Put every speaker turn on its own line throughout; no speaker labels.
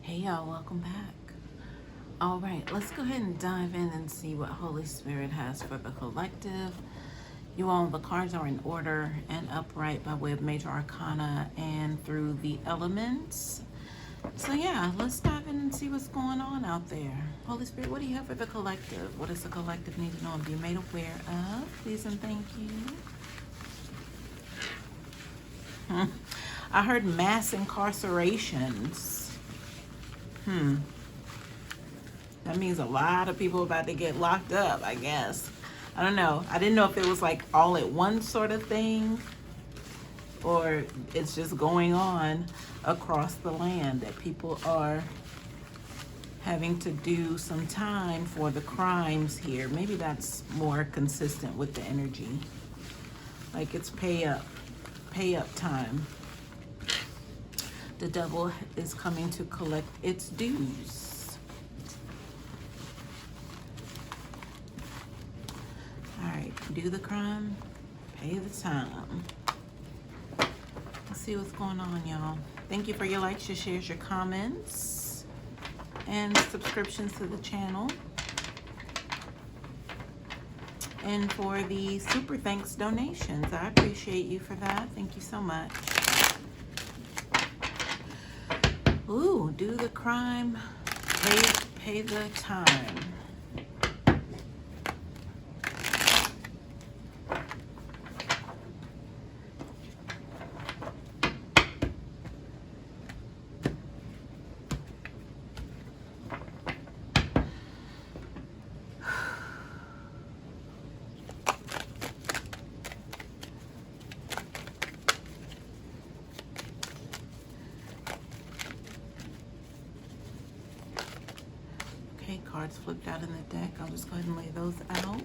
Hey y'all, welcome back. All right, let's go ahead and dive in and see what Holy Spirit has for the collective. You all, the cards are in order and upright by way of major arcana and through the elements. So yeah, let's dive in and see what's going on out there. Holy Spirit, what do you have for the collective? What does the collective need to know and be made aware of? Please and thank you. I heard mass incarcerations. That means a lot of people about to get locked up, I guess. I don't know. I didn't know if it was like all at once sort of thing, or it's just going on across the land that people are having to do some time for the crimes here. Maybe that's more consistent with the energy. Like it's pay up time. The devil is coming to collect its dues. All right, do the crime, pay the time. Let's see what's going on, y'all. Thank you for your likes, your shares, your comments, and subscriptions to the channel. And for the super thanks donations, I appreciate you for that. Thank you so much. Ooh, do the crime, pay the time. Cards flipped out in the deck. I'll just go ahead and lay those out.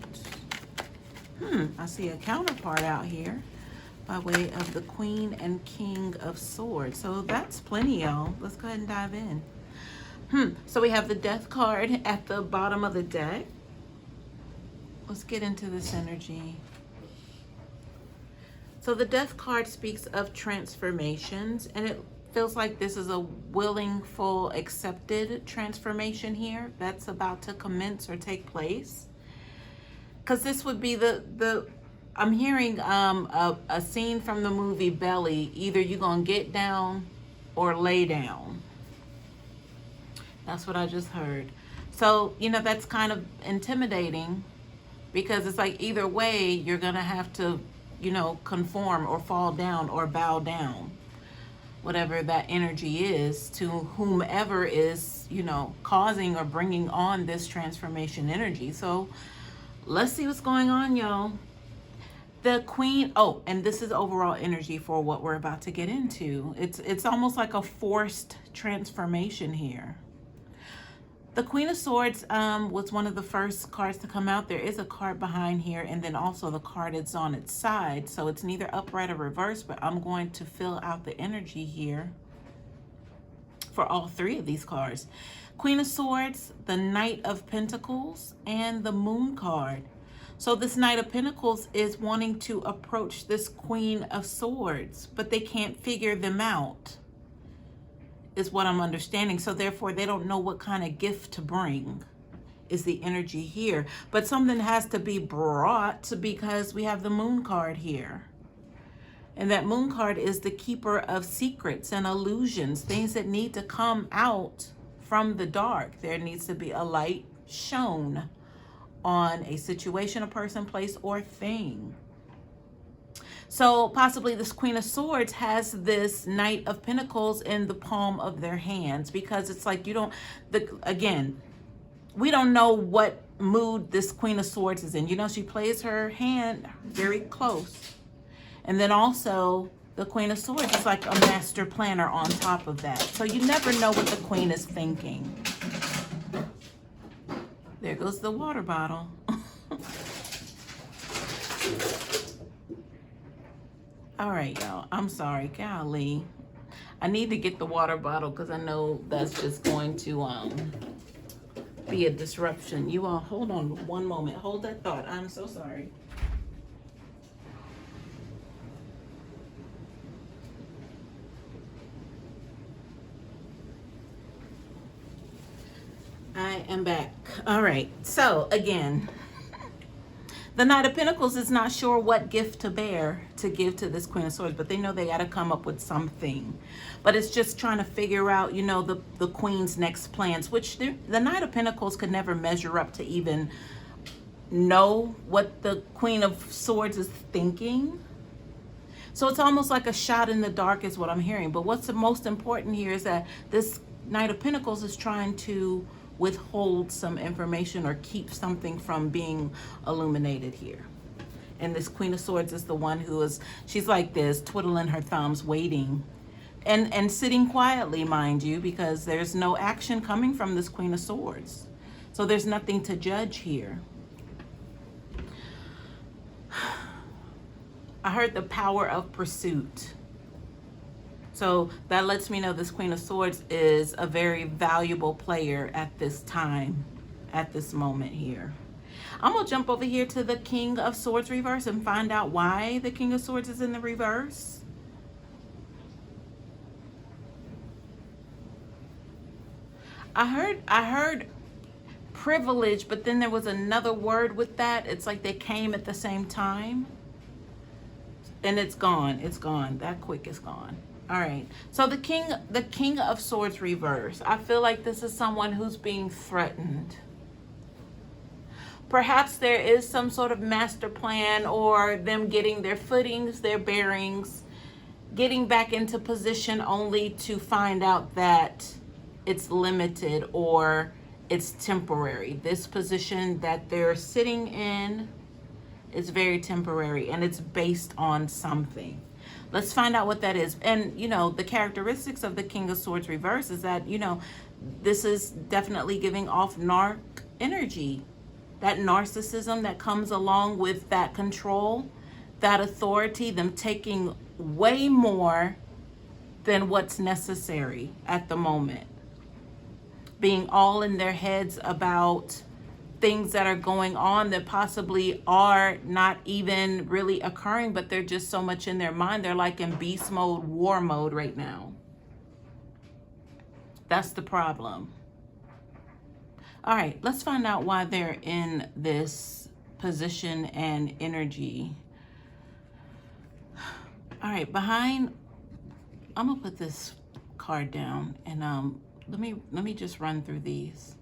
I see a counterpart out here by way of the Queen and King of Swords. So that's plenty, y'all. Let's go ahead and dive in. So we have the Death card at the bottom of the deck. Let's get into this energy. So the Death card speaks of transformations, and it feels like this is a willing, full, accepted transformation here that's about to commence or take place. Because this would be I'm hearing a scene from the movie Belly. Either you're going to get down or lay down. That's what I just heard. So, that's kind of intimidating because it's like either way, you're going to have to, conform or fall down or bow down. Whatever that energy is to whomever is, causing or bringing on this transformation energy. So let's see what's going on, y'all. The Queen, and this is overall energy for what we're about to get into. It's almost like a forced transformation here. The Queen of Swords was one of the first cards to come out. There is a card behind here, and then also the card is on its side. So it's neither upright or reversed, but I'm going to fill out the energy here for all three of these cards. Queen of Swords, the Knight of Pentacles, and the Moon card. So this Knight of Pentacles is wanting to approach this Queen of Swords, but they can't figure them out, is what I'm understanding. So therefore they don't know what kind of gift to bring is the energy here. But something has to be brought because we have the Moon card here. And that Moon card is the keeper of secrets and illusions, things that need to come out from the dark. There needs to be a light shown on a situation, a person, place, or thing. So possibly this Queen of Swords has this Knight of Pentacles in the palm of their hands, because it's like we don't know what mood this Queen of Swords is in. She plays her hand very close. And then also the Queen of Swords is like a master planner on top of that. So you never know what the Queen is thinking. There goes the water bottle. All right, y'all. I'm sorry. Golly. I need to get the water bottle because I know that's just going to be a disruption. You all, hold on one moment. Hold that thought. I'm so sorry. I am back. All right. So again, the Knight of Pentacles is not sure what gift to bear to give to this Queen of Swords, but they know they got to come up with something. But it's just trying to figure out, the Queen's next plans, which the Knight of Pentacles could never measure up to even know what the Queen of Swords is thinking. So it's almost like a shot in the dark is what I'm hearing. But what's the most important here is that this Knight of Pentacles is trying to withhold some information or keep something from being illuminated here. And this Queen of Swords is the one she's like this, twiddling her thumbs, waiting and sitting quietly, mind you, because there's no action coming from this Queen of Swords. So there's nothing to judge here. I heard the power of pursuit. So that lets me know this Queen of Swords is a very valuable player at this time, at this moment here. I'm going to jump over here to the King of Swords reverse and find out why the King of Swords is in the reverse. I heard privilege, but then there was another word with that. It's like they came at the same time. And it's gone. It's gone. That quick is gone. All right. So the King of Swords reverse. I feel like this is someone who's being threatened. Perhaps there is some sort of master plan or them getting their footings, their bearings, getting back into position only to find out that it's limited or it's temporary. This position that they're sitting in is very temporary and it's based on something. Let's find out what that is. And, the characteristics of the King of Swords reverse is that, this is definitely giving off narc energy. That narcissism that comes along with that control, that authority, them taking way more than what's necessary at the moment. Being all in their heads about things that are going on that possibly are not even really occurring, but they're just so much in their mind. They're like in beast mode, war mode right now. That's the problem. All right, let's find out why they're in this position and energy. All right, I'm gonna put this card down and let me just run through these.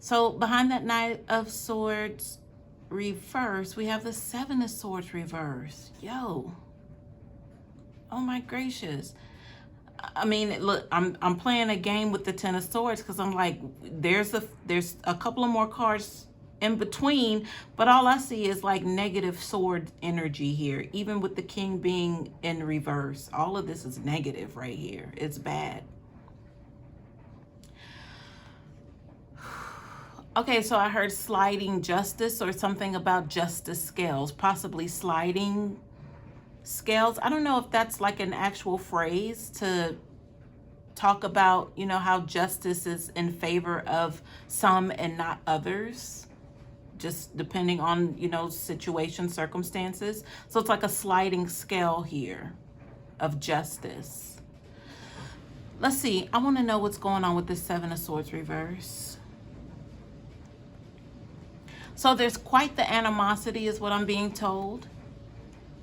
So behind that Knight of Swords reverse, we have the Seven of Swords reverse. Yo. Oh my gracious. I mean, look, I'm playing a game with the Ten of Swords because I'm like, there's a couple of more cards in between, but all I see is like negative sword energy here, even with the King being in reverse. All of this is negative right here. It's bad. Okay, so I heard sliding justice or something about justice scales, possibly sliding scales. I don't know if that's like an actual phrase to talk about, how justice is in favor of some and not others, just depending on, situation, circumstances. So it's like a sliding scale here of justice. Let's see. I want to know what's going on with this Seven of Swords reverse. So there's quite the animosity is what I'm being told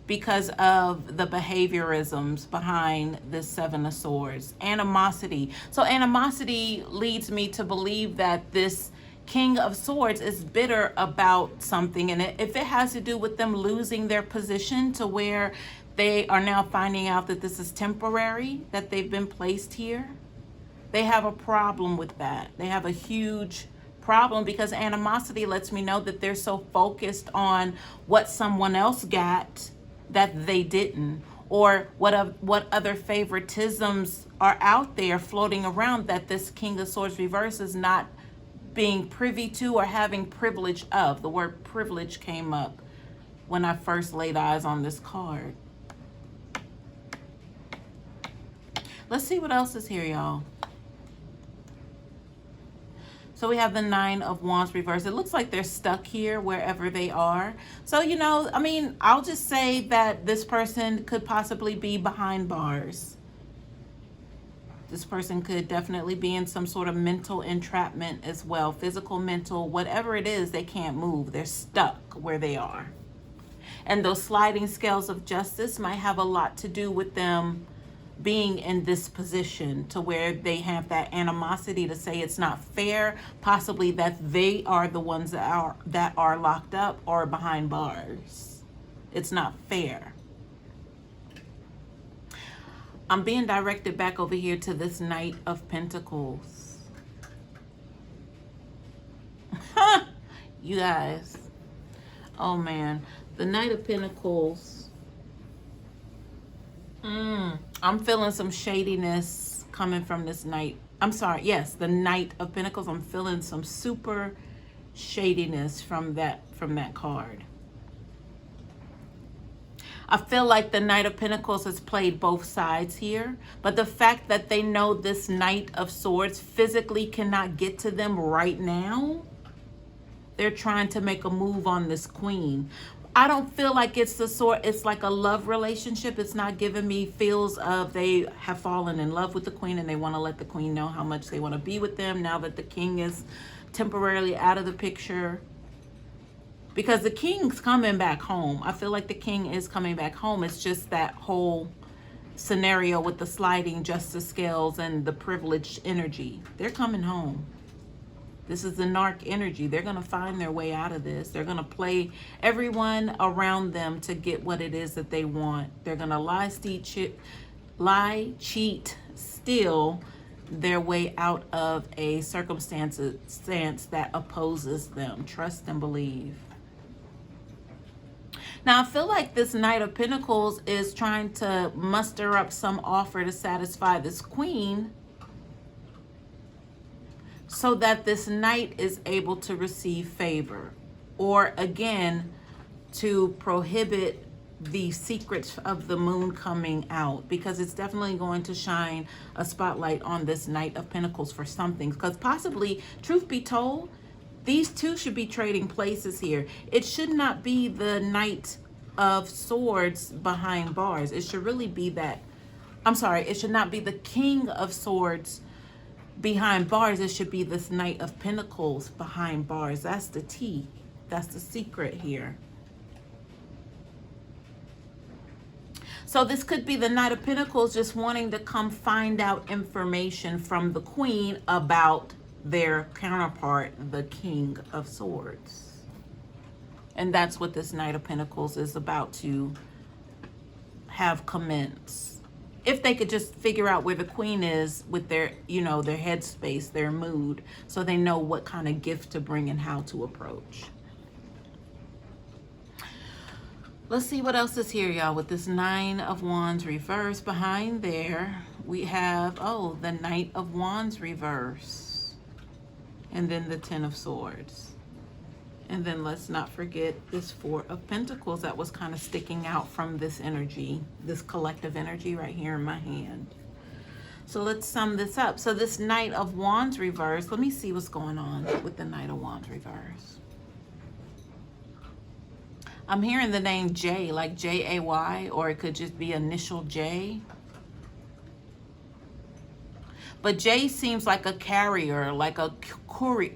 because of the behaviorisms behind this Seven of Swords. Animosity. So animosity leads me to believe that this King of Swords is bitter about something. And if it has to do with them losing their position to where they are now finding out that this is temporary, that they've been placed here, they have a problem with that. They have a huge problem because animosity lets me know that they're so focused on what someone else got that they didn't, or what other favoritisms are out there floating around that this King of Swords reverse is not being privy to or having privilege of. The word privilege came up when I first laid eyes on this card. Let's see what else is here, y'all. So we have the Nine of Wands reverse. It looks like they're stuck here wherever they are. So, I'll just say that this person could possibly be behind bars. This person could definitely be in some sort of mental entrapment as well. Physical, mental, whatever it is, they can't move. They're stuck where they are. And those sliding scales of justice might have a lot to do with them being in this position to where they have that animosity to say it's not fair, possibly that they are the ones that are locked up or behind bars. It's not fair. I'm being directed back over here to this Knight of Pentacles. You guys. Oh man. The Knight of Pentacles. I'm feeling some shadiness coming from this Knight. I'm sorry. Yes, the Knight of Pentacles. I'm feeling some super shadiness from that card. I feel like the Knight of Pentacles has played both sides here, but the fact that they know this Knight of Swords physically cannot get to them right now, they're trying to make a move on this Queen. I don't feel like it's the sort, it's like a love relationship. It's not giving me feels of they have fallen in love with the Queen and they want to let the Queen know how much they want to be with them now that the King is temporarily out of the picture. Because the King's coming back home. I feel like the King is coming back home. It's just that whole scenario with the sliding justice scales and the privileged energy. They're coming home. This is the narc energy. They're going to find their way out of this. They're going to play everyone around them to get what it is that they want. They're going to lie, cheat, steal their way out of a circumstance that opposes them. Trust and believe. Now, I feel like this Knight of Pentacles is trying to muster up some offer to satisfy this Queen so that this Knight is able to receive favor. Or, again, to prohibit the secrets of the moon coming out. Because it's definitely going to shine a spotlight on this Knight of Pentacles for something. Because possibly, truth be told, these two should be trading places here. It should not be the Knight of Swords behind bars. It should really be that, I'm sorry, it should not be the King of Swords behind bars. It should be this Knight of Pentacles behind bars. That's the tea. That's the secret here. So this could be the Knight of Pentacles just wanting to come find out information from the Queen about their counterpart, the King of Swords. And that's what this Knight of Pentacles is about to have commence. If they could just figure out where the Queen is with their, you know, their headspace, their mood, so they know what kind of gift to bring and how to approach. Let's see what else is here, y'all, with this Nine of Wands reverse. Behind there, we have, oh, the Knight of Wands reverse. And then the Ten of Swords. And then let's not forget this Four of Pentacles that was kind of sticking out from this energy, this collective energy right here in my hand. So let's sum this up. So this Knight of Wands reverse, let me see what's going on with the Knight of Wands reverse. I'm hearing the name J, like J-A-Y, or it could just be initial J. But J seems like a carrier, like a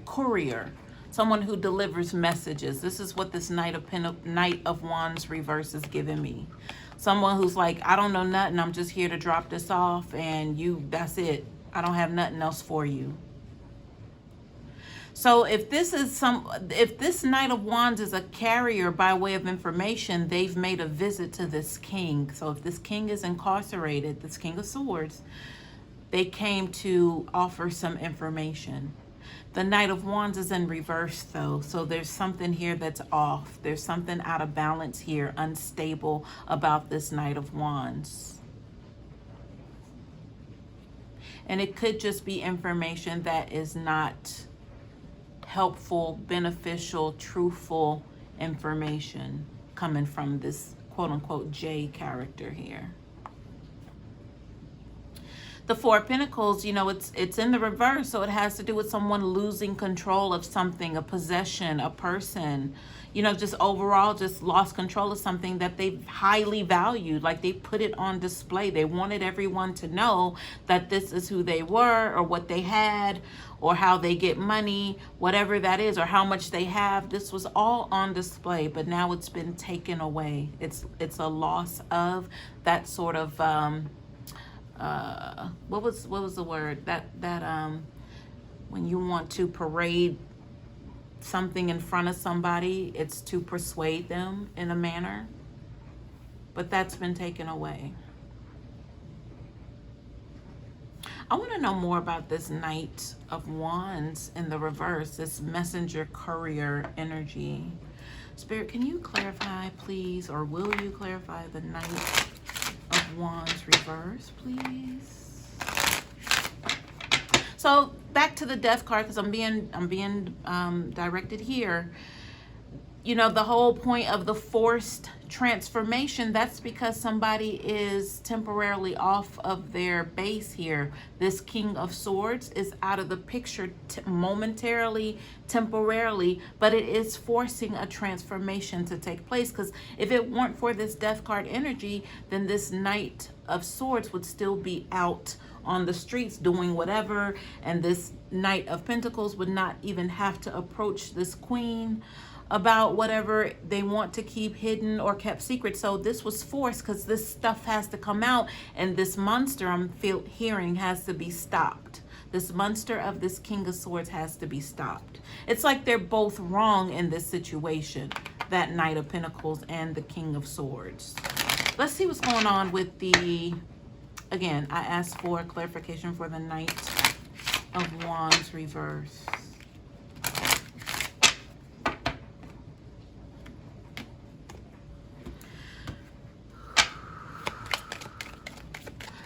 courier, someone who delivers messages. This is what this Knight of Wands reverse is giving me. Someone who's like, I don't know nothing. I'm just here to drop this off, and that's it. I don't have nothing else for you. So if this Knight of Wands is a carrier by way of information, they've made a visit to this King. So if this King is incarcerated, this King of Swords, they came to offer some information. The Knight of Wands is in reverse, though, so there's something here that's off. There's something out of balance here, unstable about this Knight of Wands. And it could just be information that is not helpful, beneficial, truthful information coming from this quote-unquote J character here. The Four of Pentacles, you know, it's in the reverse, so it has to do with someone losing control of something, a possession, a person. just overall just lost control of something that they highly valued. Like they put it on display. They wanted everyone to know that this is who they were, or what they had, or how they get money, whatever that is, or how much they have. This was all on display, but now it's been taken away. It's a loss of that sort of what was the word that when you want to parade something in front of somebody, it's to persuade them in a manner, but that's been taken away. I want to know more about this Knight of Wands in the reverse, this messenger courier energy. Spirit, can you clarify, please, or will you clarify the Knight of Wands reverse, please? So back to the Death card, because I'm being directed here. The whole point of the forced transformation, that's because somebody is temporarily off of their base here. This King of Swords is out of the picture momentarily, temporarily, but it is forcing a transformation to take place, because if it weren't for this Death card energy, then this Knight of Swords would still be out on the streets doing whatever, and this Knight of Pentacles would not even have to approach this Queen about whatever they want to keep hidden or kept secret. So this was forced, because this stuff has to come out, and this monster I'm hearing has to be stopped. This monster of this King of Swords has to be stopped. It's like they're both wrong in this situation, that Knight of Pentacles and the King of Swords. Let's see what's going on with the, again, I asked for clarification for the Knight of Wands reverse.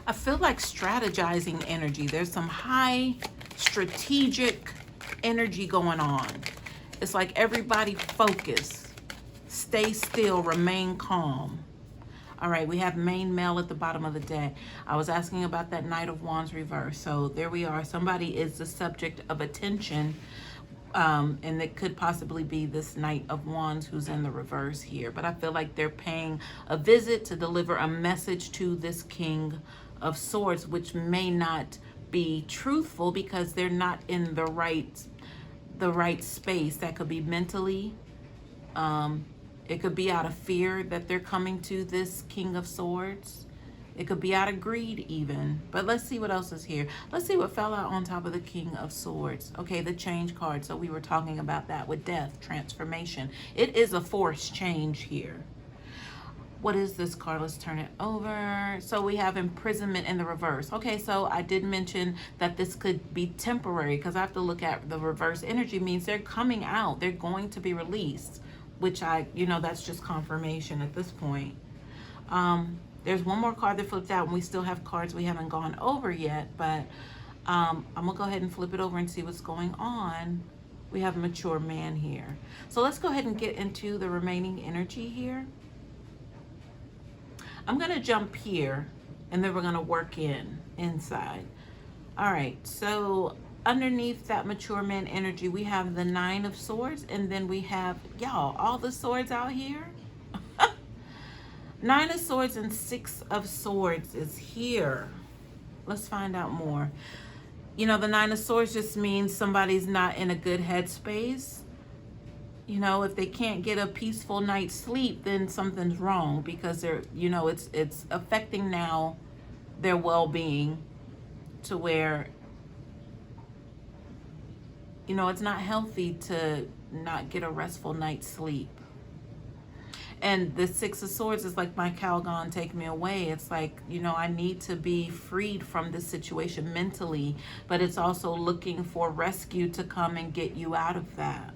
I feel like strategizing energy. There's some high strategic energy going on. It's like everybody focus, stay still, remain calm. All right, we have main male at the bottom of the deck. I was asking about that Knight of Wands reverse. So there we are. Somebody is the subject of attention, and it could possibly be this Knight of Wands who's in the reverse here. But I feel like they're paying a visit to deliver a message to this King of Swords, which may not be truthful because they're not in the right space. That could be mentally, it could be out of fear that they're coming to this King of Swords. It could be out of greed even. But let's see what else is here. Let's see what fell out on top of the King of Swords. Okay, the change card. So we were talking about that with death, transformation. It is a forced change here. What is this card? Let's turn it over. So we have imprisonment in the reverse. Okay, so I did mention that this could be temporary, because I have to look at the reverse energy means they're coming out. They're going to be released, which that's just confirmation at this point. There's one more card that flipped out, and we still have cards we haven't gone over yet, but I'm gonna go ahead and flip it over and see what's going on. We have a mature man here. So let's go ahead and get into the remaining energy here. I'm gonna jump here, and then we're gonna work inside. All right, so underneath that mature man energy, we have the Nine of Swords, and then we have, y'all, all the swords out here. Nine of Swords and Six of Swords is here. Let's find out more. The Nine of Swords just means somebody's not in a good headspace. If they can't get a peaceful night's sleep, then something's wrong, because they're, it's affecting now their well-being to where, it's not healthy to not get a restful night's sleep. And the Six of Swords is like, my Calgon, take me away. It's like, I need to be freed from this situation mentally, but it's also looking for rescue to come and get you out of that.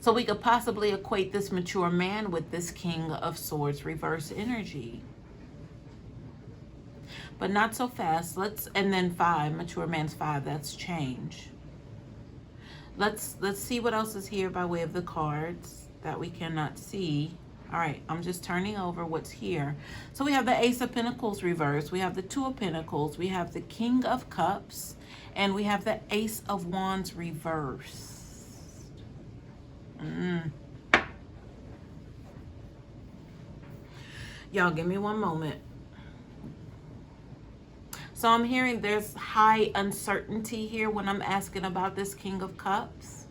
So we could possibly equate this mature man with this King of Swords reverse energy. But not so fast. And then 5, mature man's 5, that's change. Let's see what else is here by way of the cards that we cannot see. All right, I'm just turning over what's here. So we have the Ace of Pentacles reverse. We have the Two of Pentacles. We have the King of Cups. And we have the Ace of Wands reverse. Y'all give me one moment. So I'm hearing there's high uncertainty here when I'm asking about this King of Cups.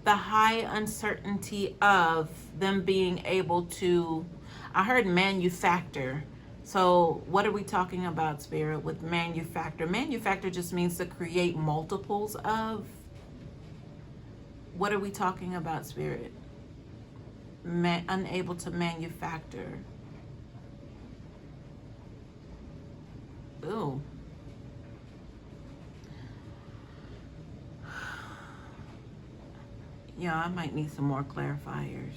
The high uncertainty of them being able to, I heard manufacture. So what are we talking about, Spirit, with manufacture? Manufacture just means to create multiples of. What are we talking about, Spirit? Unable to manufacture. Ooh. Yeah, I might need some more clarifiers.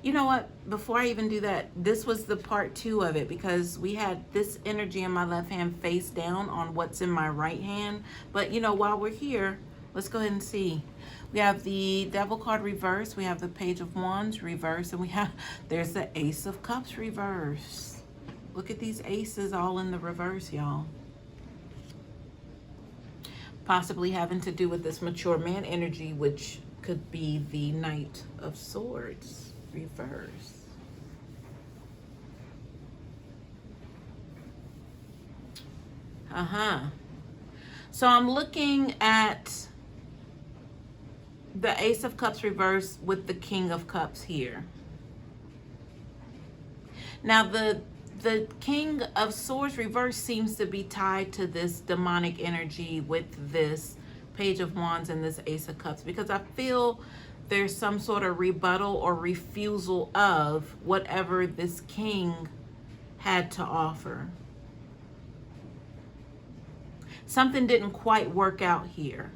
You know what? Before I even do that, this was the part 2 of it, because we had this energy in my left hand face down on what's in my right hand. But you know, while we're here, let's go ahead and see. We have the Devil card reverse, we have the Page of Wands reverse, and there's the Ace of Cups reverse. Look at these aces all in the reverse, y'all. Possibly having to do with this mature man energy, which could be the Knight of Swords reverse. So I'm looking at the Ace of Cups reverse with the King of Cups here. Now the King of Swords reverse seems to be tied to this demonic energy with this Page of Wands and this Ace of Cups, because I feel there's some sort of rebuttal or refusal of whatever this king had to offer. Something didn't quite work out here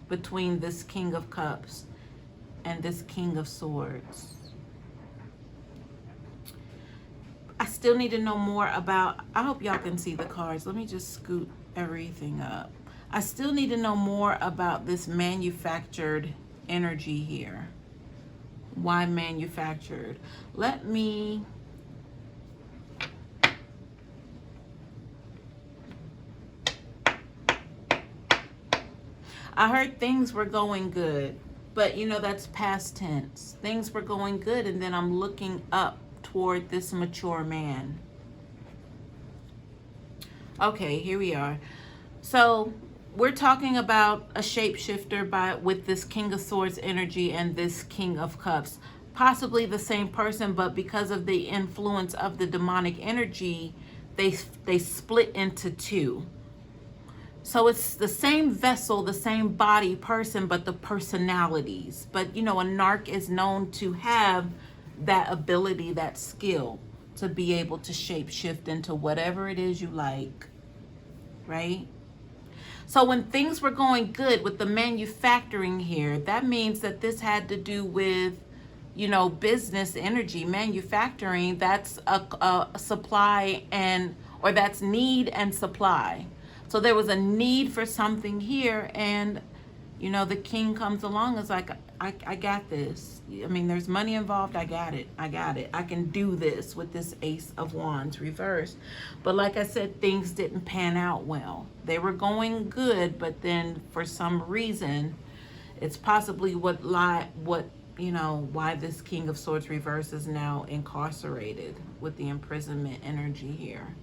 between this King of Cups and this King of Swords. I still need to know more about, I hope y'all can see the cards. Let me just scoot everything up. I still need to know more about this manufactured energy here. Why manufactured? Let me I heard things were going good, but you know, that's past tense. Things were going good, and then I'm looking up toward this mature man. Okay, here we are. So we're talking about a shapeshifter with this King of Swords energy and this King of Cups. Possibly the same person, but because of the influence of the demonic energy, they split into two. So it's the same vessel, the same body person, but the personalities. But you know, a narc is known to have that ability, that skill to be able to shape shift into whatever it is you like, right? So when things were going good with the manufacturing here, that means that this had to do with, you know, business energy. Manufacturing, that's a supply or that's need and supply. So there was a need for something here, and you know, the king comes along, is like, I got this. I mean, there's money involved. I got it. I can do this with this Ace of Wands reversed. But like I said, things didn't pan out well. They were going good, but then for some reason, it's possibly why this King of Swords reverse is now incarcerated with the imprisonment energy here.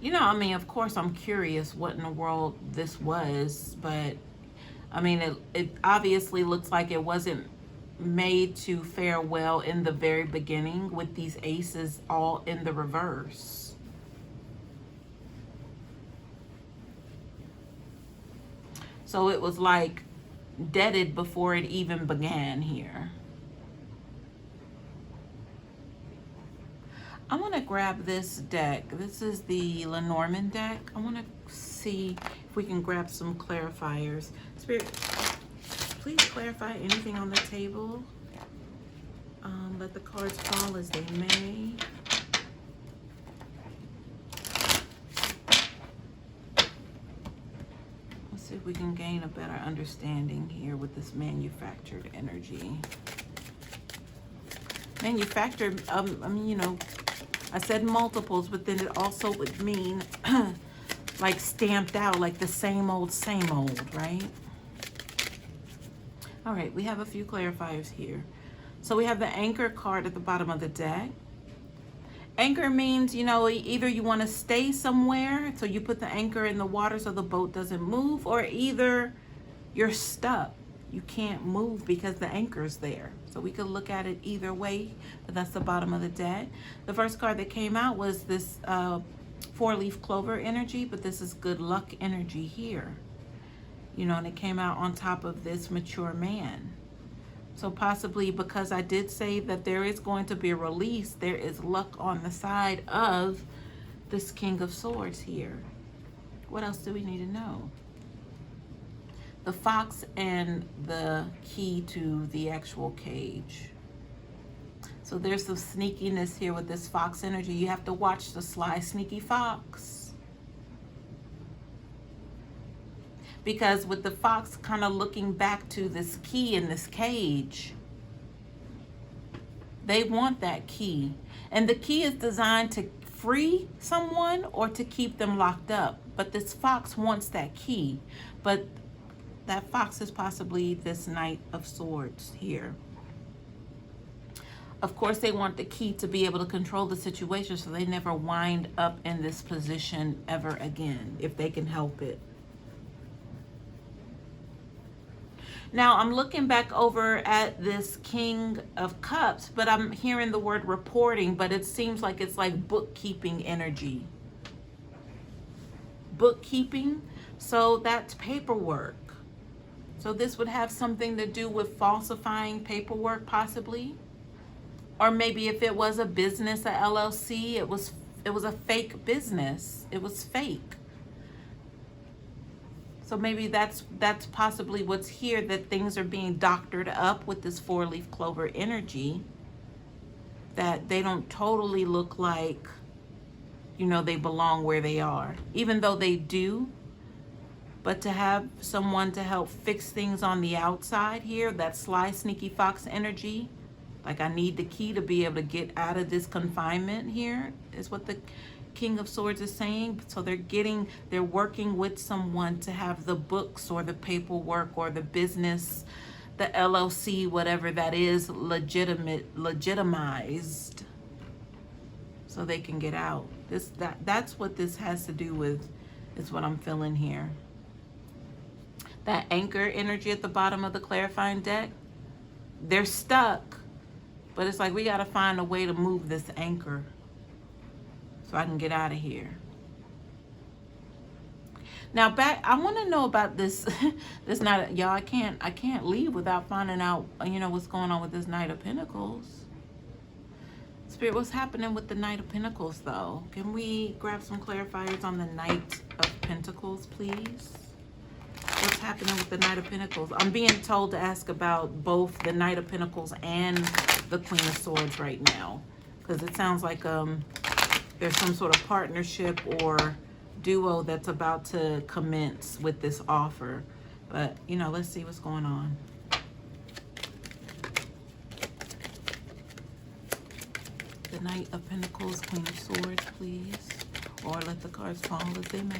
You know, I mean, of course, I'm curious what in the world this was, but I mean, it obviously looks like it wasn't made to fare well in the very beginning with these aces all in the reverse. So it was like deaded before it even began here. I want to grab this deck. This is the Lenormand deck. I want to see if we can grab some clarifiers. Spirit, please clarify anything on the table. Let the cards fall as they may. Let's see if we can gain a better understanding here with this manufactured energy. Manufactured, I mean, you know, I said multiples, but then it also would mean like stamped out, like the same old, right? All right, we have a few clarifiers here. So we have the anchor card at the bottom of the deck. Anchor means, you know, either you want to stay somewhere, so you put the anchor in the water so the boat doesn't move, or either you're stuck. You can't move because the anchor's there. So we could look at it either way, but that's the bottom of the deck. The first card that came out was this 4-leaf clover energy, but this is good luck energy here. You know, and it came out on top of this mature man. So possibly because I did say that there is going to be a release, there is luck on the side of this King of Swords here. What else do we need to know? The fox and the key to the actual cage. So there's some sneakiness here with this fox energy. You have to watch the sly, sneaky fox. Because with the fox kind of looking back to this key in this cage, they want that key. And the key is designed to free someone or to keep them locked up. But this fox wants that key. But that fox is possibly this Knight of Swords here. Of course, they want the key to be able to control the situation so they never wind up in this position ever again, if they can help it. Now, I'm looking back over at this King of Cups, but I'm hearing the word reporting, but it seems like it's like bookkeeping energy. Bookkeeping, so that's paperwork. So this would have something to do with falsifying paperwork, possibly. Or maybe if it was a business, a LLC, it was a fake business. It was fake. So maybe that's possibly what's here, that things are being doctored up with this 4-leaf clover energy, that they don't totally look like, you know, they belong where they are, even though they do. But to have someone to help fix things on the outside here, that sly, sneaky fox energy, like I need the key to be able to get out of this confinement here, is what the King of Swords is saying. So they're working with someone to have the books or the paperwork or the business, the LLC, whatever that is, legitimized, so they can get out. That's what this has to do with, is what I'm feeling here. That anchor energy at the bottom of the clarifying deck, they're stuck, but it's like we got to find a way to move this anchor so I can get out of here. Now I want to know about this. This Knight, y'all. I can't leave without finding out, you know, what's going on with this Knight of Pentacles. Spirit, what's happening with the Knight of Pentacles, though? Can we grab some clarifiers on the Knight of Pentacles, please? What's happening with the Knight of Pentacles? I'm being told to ask about both the Knight of Pentacles and the Queen of Swords right now, because it sounds like there's some sort of partnership or duo that's about to commence with this offer. But, you know, let's see what's going on. The Knight of Pentacles, Queen of Swords, please. Or let the cards fall as they may.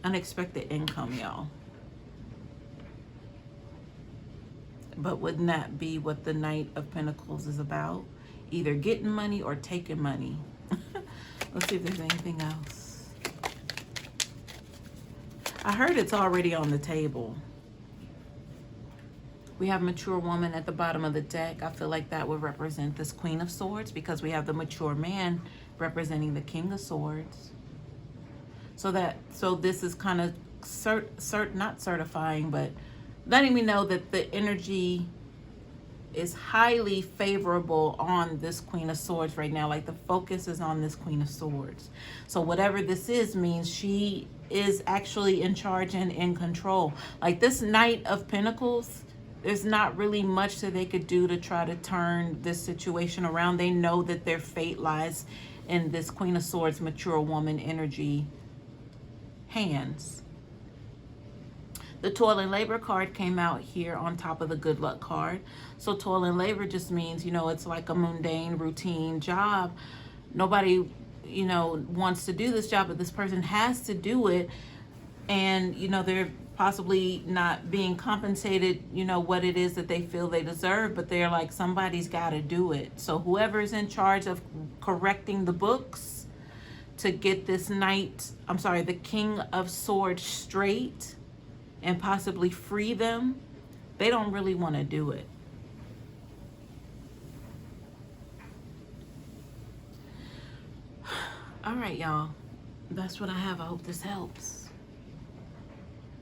Unexpected income, y'all. But wouldn't that be what the Knight of Pentacles is about? Either getting money or taking money. Let's see if there's anything else. I heard it's already on the table. We have mature woman at the bottom of the deck. I feel like that would represent this Queen of Swords, because we have the mature man representing the King of Swords. So this is kind of not certifying, but letting me know that the energy is highly favorable on this Queen of Swords right now. Like the focus is on this Queen of Swords. So whatever this is means she is actually in charge and in control. Like this Knight of Pentacles, there's not really much that they could do to try to turn this situation around. They know that their fate lies in this Queen of Swords, mature woman energy hands. The toil and labor card came out here on top of the good luck card. So toil and labor just means, you know, it's like a mundane routine job. nobody, you know, wants to do this job, but this person has to do it. And, you know, they're possibly not being compensated, you know, what it is that they feel they deserve, but they're like, somebody's got to do it. So whoever's in charge of correcting the books to get this the King of Swords straight and possibly free them, they don't really want to do it. All right, y'all. That's what I have. I hope this helps.